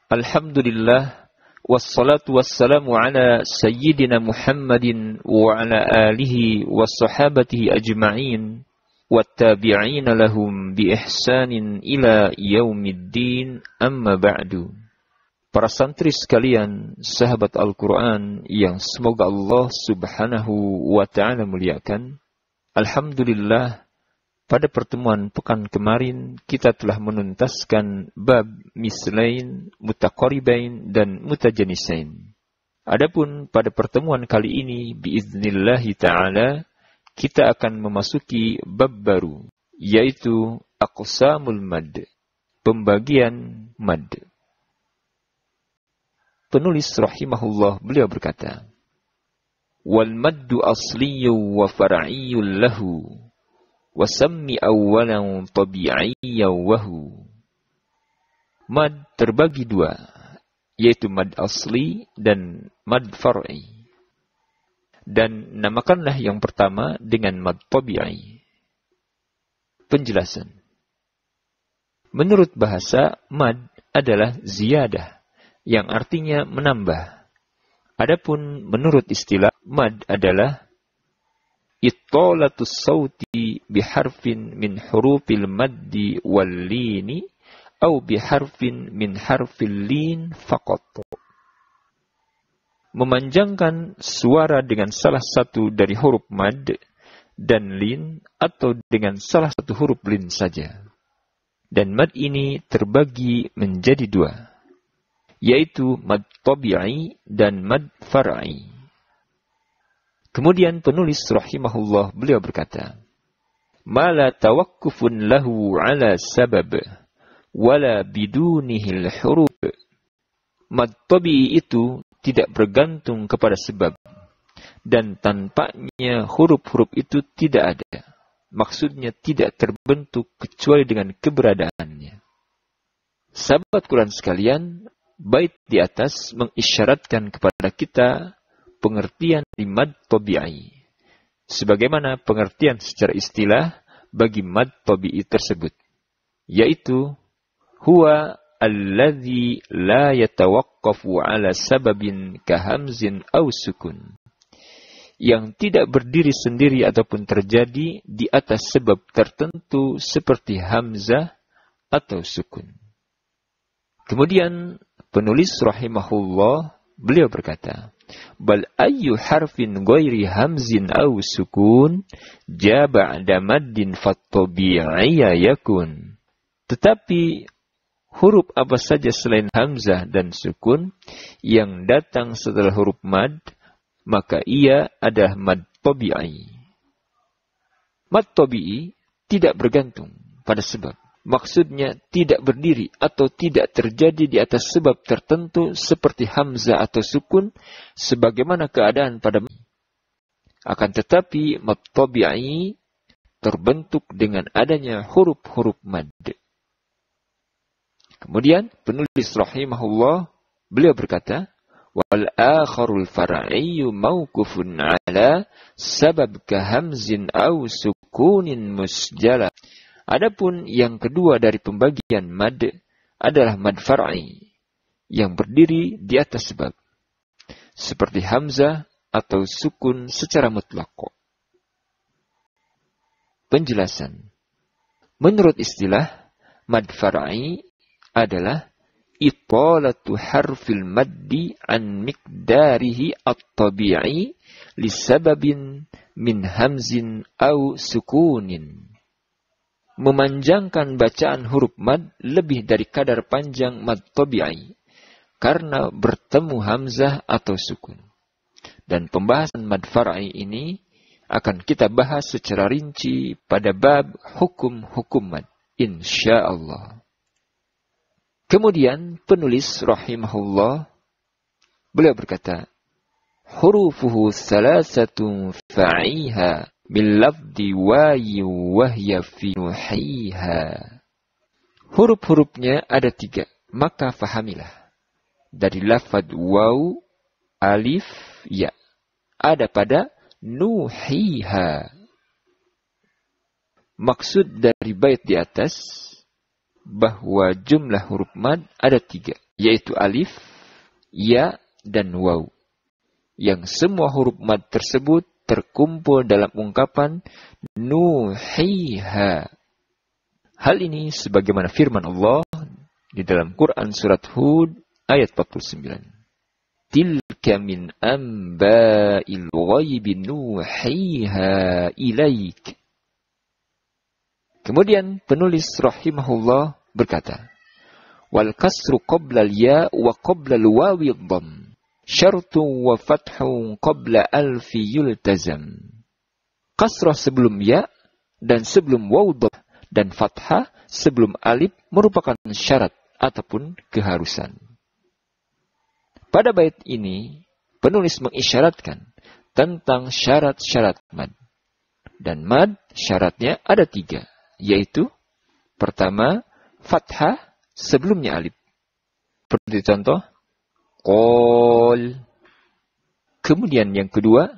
Alhamdulillah, wassalatu wassalamu ala sayyidina Muhammadin wa ala alihi wa sahabatihi ajma'in wa tabi'ina lahum bi ihsanin ila yaumiddin, amma ba'du. Para santri sekalian, sahabat Al-Quran yang semoga Allah subhanahu wa ta'ala muliakan. Alhamdulillah, pada pertemuan pekan kemarin, kita telah menuntaskan bab mislain, mutaqaribain, dan mutajanisain. Adapun pada pertemuan kali ini, biiznillahi ta'ala, kita akan memasuki bab baru, yaitu aqsamul mad, pembagian mad. Penulis rahimahullah, beliau berkata, wal maddu asliyu wa far'iyyu lahu, wasammi awwalan tabi'iyyan wahu. Mad terbagi dua, yaitu mad asli dan mad far'i. Dan namakanlah yang pertama dengan mad tabi'i. Penjelasan. Menurut bahasa, mad adalah ziyadah, yang artinya menambah. Adapun menurut istilah, mad adalah ittalatus sauti biharfin min hurufil maddi wal lini atau biharfin min harfil lin faqat. Memanjangkan suara dengan salah satu dari huruf mad dan lin atau dengan salah satu huruf lin saja. Dan mad ini terbagi menjadi dua, yaitu mad tabi'i dan mad far'i. Kemudian penulis rahimahullah, beliau berkata, ma la tawakkufun lahu ala sabab wala bidunihil huruf. Mad tabi'i itu tidak bergantung kepada sebab, dan tanpanya huruf-huruf itu tidak ada. Maksudnya tidak terbentuk kecuali dengan keberadaannya. Sahabat Quran sekalian, bait di atas mengisyaratkan kepada kita pengertian di mad tabi'i, sebagaimana pengertian secara istilah bagi mad tabi'i tersebut, yaitu huwa alladhi la yatawaqqafu ala sababin kahamzin aw sukun, yang tidak berdiri sendiri ataupun terjadi di atas sebab tertentu seperti hamzah atau sukun. Kemudian penulis rahimahullah, beliau berkata, bal ayyu harfin ghairi hamzin aw sukun ja ba'da maddin fattabi'iyya yakun. Tetapi huruf apa saja selain hamzah dan sukun yang datang setelah huruf mad, maka ia adalah mad tabi'i. Mad tabi'i tidak bergantung pada sebab. Maksudnya tidak berdiri atau tidak terjadi di atas sebab tertentu seperti hamzah atau sukun, sebagaimana keadaan pada mad. Akan tetapi mad tabi'i terbentuk dengan adanya huruf-huruf mad. Kemudian penulis rahimahullah, beliau berkata, wal akharul far'iyyu mawqufun ala sabab kahamzin aw sukunin musjala. Adapun yang kedua dari pembagian mad adalah mad far'i, yang berdiri di atas sebab, seperti hamzah atau sukun secara mutlak. Penjelasan. Menurut istilah, mad far'i adalah italatu harfil maddi an miqdarihi at-tabi'i lisababin min hamzin aw sukunin. Memanjangkan bacaan huruf mad lebih dari kadar panjang mad tabi'i karena bertemu hamzah atau sukun. Dan pembahasan mad far'i ini akan kita bahas secara rinci pada bab hukum-hukum mad, insyaallah. Kemudian penulis rahimahullah, beliau berkata, hurufuhu salasatun fa'iha bil lafdi wayi wahya fi nuhiha. Huruf-hurufnya ada 3, maka fahamilah. Dari lafad waw, alif, ya. Ada pada nuhiha. Maksud dari bait di atas, bahwa jumlah huruf mad ada 3, yaitu alif, ya, dan waw. Yang semua huruf mad tersebut terkumpul dalam ungkapan nuhiha. Hal ini sebagaimana firman Allah di dalam Quran surat Hud ayat 49. Tilka min amba'il ghaibi nuhiha ilaik. Kemudian penulis rahimahullah berkata, wal kasru qabla al-ya wa qabla al-wawi dhamm syartun wa fathun qabla alfi yultazam. Kasrah sebelum ya dan sebelum waw dan fathah sebelum alif merupakan syarat ataupun keharusan. Pada bait ini, penulis mengisyaratkan tentang syarat-syarat mad. Dan mad syaratnya ada 3, yaitu pertama, fathah sebelumnya alif. Seperti contoh, qol. Kemudian yang kedua,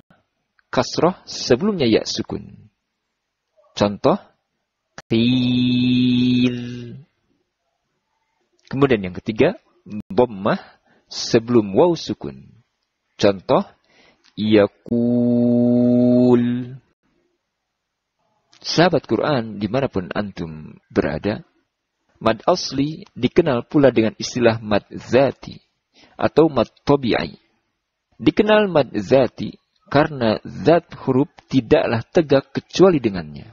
kasrah sebelumnya ya sukun. Contoh, qil. Kemudian yang ketiga, dhammah sebelum waw sukun. Contoh, yaqul. Sahabat Quran dimanapun antum berada, mad asli dikenal pula dengan istilah mad zati atau mad tabi'i. Dikenal mad zati karena zat huruf tidaklah tegak kecuali dengannya.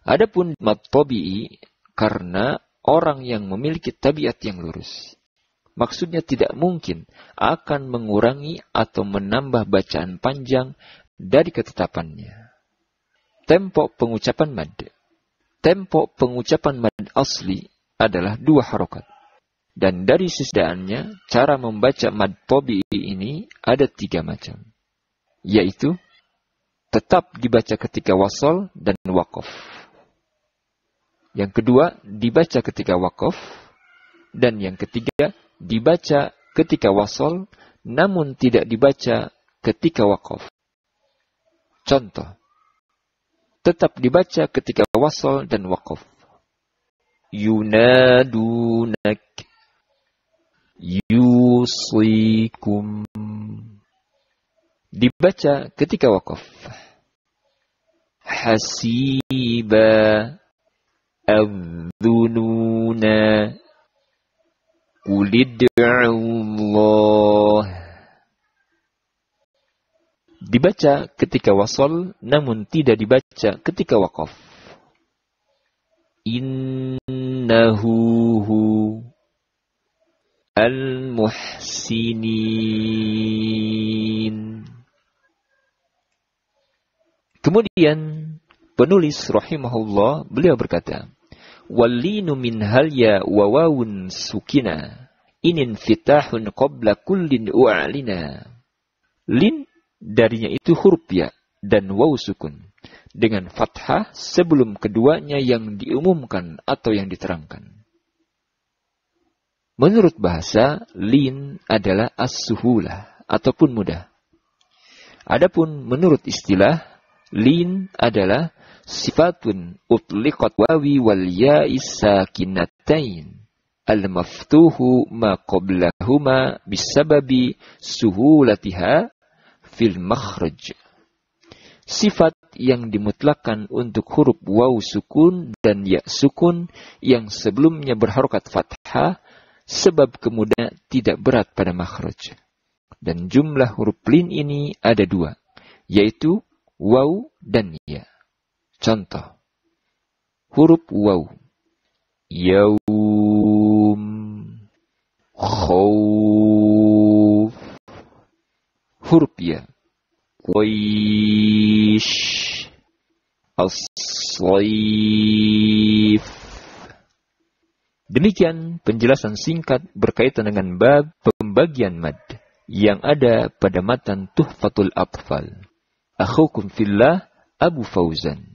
Adapun mad tabi'i karena orang yang memiliki tabiat yang lurus. Maksudnya tidak mungkin akan mengurangi atau menambah bacaan panjang dari ketetapannya. Tempo pengucapan mad. Tempo pengucapan mad asli adalah 2 harokat. Dan dari sisidaannya, cara membaca mad tabi'i ini ada 3 macam. Yaitu, tetap dibaca ketika wasol dan waqaf. Yang kedua, dibaca ketika waqaf. Dan yang ketiga, dibaca ketika wasol, namun tidak dibaca ketika waqaf. Contoh, tetap dibaca ketika wasol dan waqaf. Yunadunak, yusikum. Dibaca ketika waqaf. Hasiba, adzununa, Qulid'ullah. Dibaca ketika wasol, namun tidak dibaca ketika waqaf. Innahu al-muhsinin. Kemudian penulis rahimahullah beliau berkata, wallinu min halya wa wawun sukina inin fitahun qabla kullin u'alina. Lin darinya itu huruf ya dan waw sukun dengan fathah sebelum keduanya yang diumumkan atau yang diterangkan. Menurut bahasa, lin adalah as-suhulah ataupun mudah. Adapun menurut istilah, lin adalah sifatun utliqat wawi wal ya'is sakinatain al-maftuhu ma qablahuma bisababi suhulatiha fil makhraj. Sifat yang dimutlakkan untuk huruf waw sukun dan ya sukun yang sebelumnya berharokat fathah sebab kemudian tidak berat pada makhraj. Dan jumlah huruf lin ini ada 2, yaitu waw dan ya. Contoh, huruf waw. Yaum, khawf. Huruf ya. Qaish, as-sayf. Demikian penjelasan singkat berkaitan dengan bab pembagian mad yang ada pada matan Tuhfatul Atfal. Akhukum fillah, Abu Fauzan.